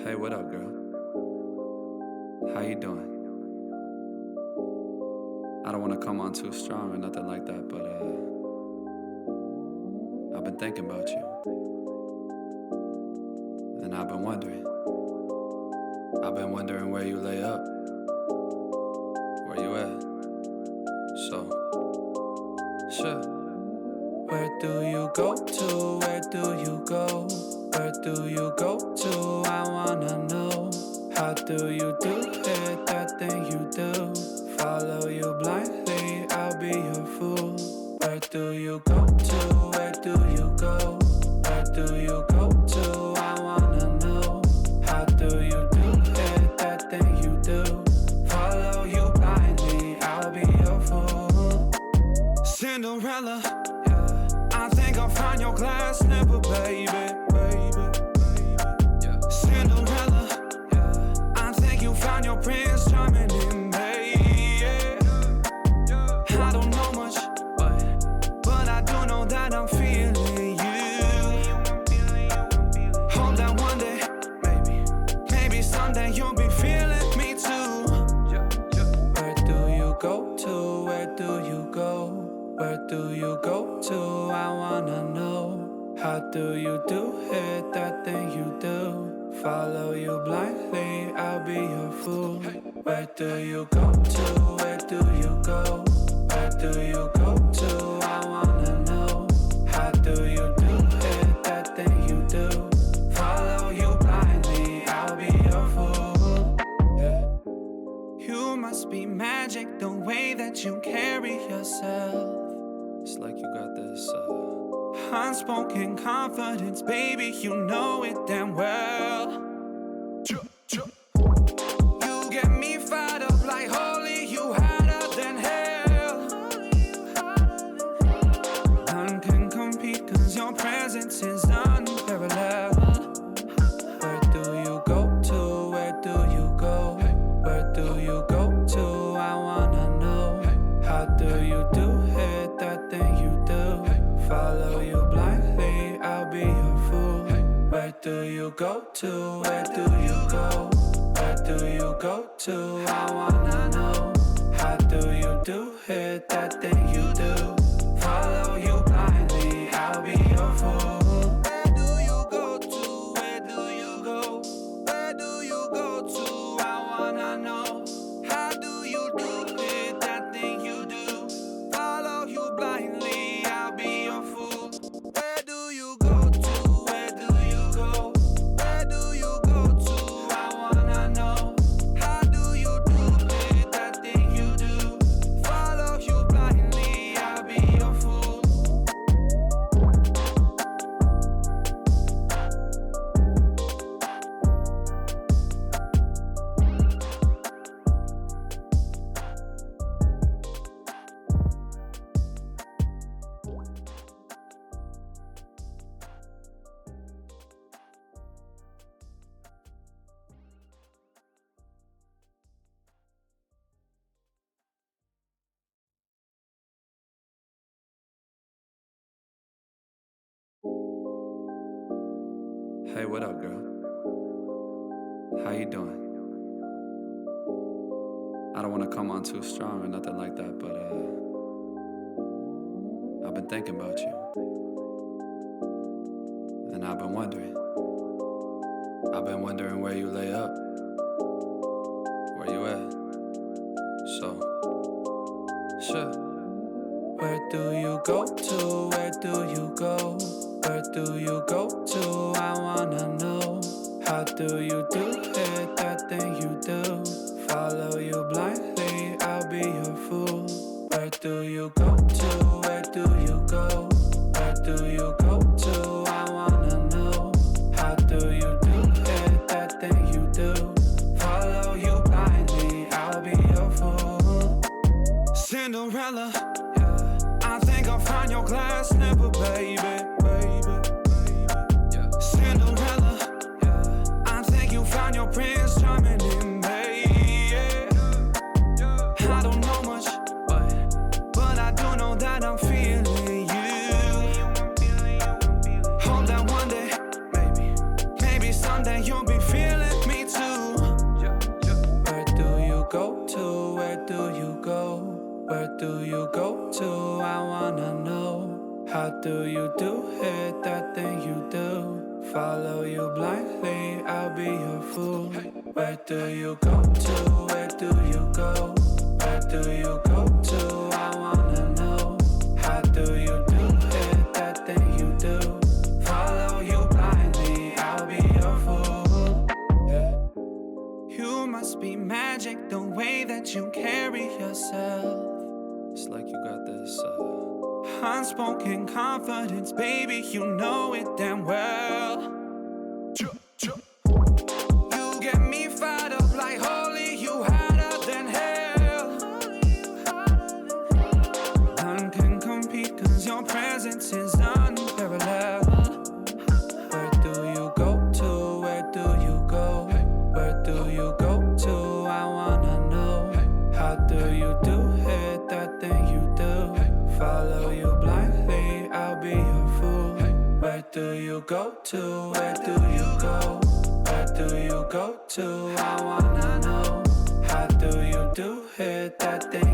Hey, what up, girl? How you doing? I don't want to come on too strong or nothing like that, but I've been thinking about you. And I've been wondering where you lay up. Where you at? So, sure. Where do you go to? Where do you go? Where do you go to? I wanna know. How do you do it? That thing you do. Follow you blindly, I'll be your fool. Where do you go to? Where do you go? Where do you go to? I wanna know. How do you do it? That thing you do. Follow you blindly, I'll be your fool. Cinderella, I think I'll find your glass slipper, baby. Cinderella, I think you found your prince charming in me. I don't know much, but I do know that I'm feeling you. Hope that one day, maybe someday you'll be feeling me too. Where do you go to? Where do you go? Where do you go to? I wanna know. How do you do it? That thing you do. Follow you blindly, I'll be your fool. Where do you go to? Where do you go? Where do you go to? I wanna know. How do you do it? That thing you do. Follow you blindly, I'll be your fool. You must be magic, the way that you carry yourself. It's like you got this unspoken confidence, baby, you know it damn well. You get me fired up like holy, you hotter than hell. None can compete cause your presence is unparalleled. Where do you go to? Where do you go? Where do you go to? I wanna know. How do you do it? That thing you do. Follow you blindly, I'll be your fool. Where do you go to? Where do you go? Where do you go to? I wanna know. How do you do it? That thing you do. Follow you blindly, I'll be your fool. Where do you go to? Where do you go? Where do you go to? I wanna know. How do you do it? That thing you do. Follow you blindly, I'll be your fool. Where do you go to? Where do you go? Where do you go to? I wanna know. How do you do it? That thing you do. Follow you blindly, I'll be your fool. Hey, what up, girl? How you doing? I don't want to come on too strong or nothing like that, but I've been thinking about you. And I've been wondering where you lay up. Where you at? So, sure. Where do you go to? Where do you go? Where do you go to? I wanna know. How do you do it? That thing you do. Follow you blindly, I'll be your fool. Where do you go to? Where do you go? Where do you go to? I wanna know. How do you do it? That thing you do. Follow you blindly, I'll be your fool. Cinderella, I think I'll find your glass slipper, baby. Cinderella, I think you found your prince charming in me. I don't know much, but I do know that I'm feeling you. Hope that one day, maybe someday you'll be feeling do you go to? I wanna know. How do you do it, that thing you do? Follow you blindly, I'll be your fool. Where do you go to? Where do you go? Where do you go to? I wanna know. How do you do it, that thing you do? Follow you blindly, I'll be your fool. Yeah. You must be magic, the way that you carry yourself. It's like you got this unspoken confidence, baby, you know it damn well. You get me fired up like holy, you hotter than hell. None can compete, cause your presence is unparalleled. Where do you go to? Where do you go? Where do you go to? I wanna know. How do you do it, that thing you do? Follow you blindly, I'll be your fool. Where do you go to? Where do you go? Where do you go to? I wanna know. How do you do it, that thing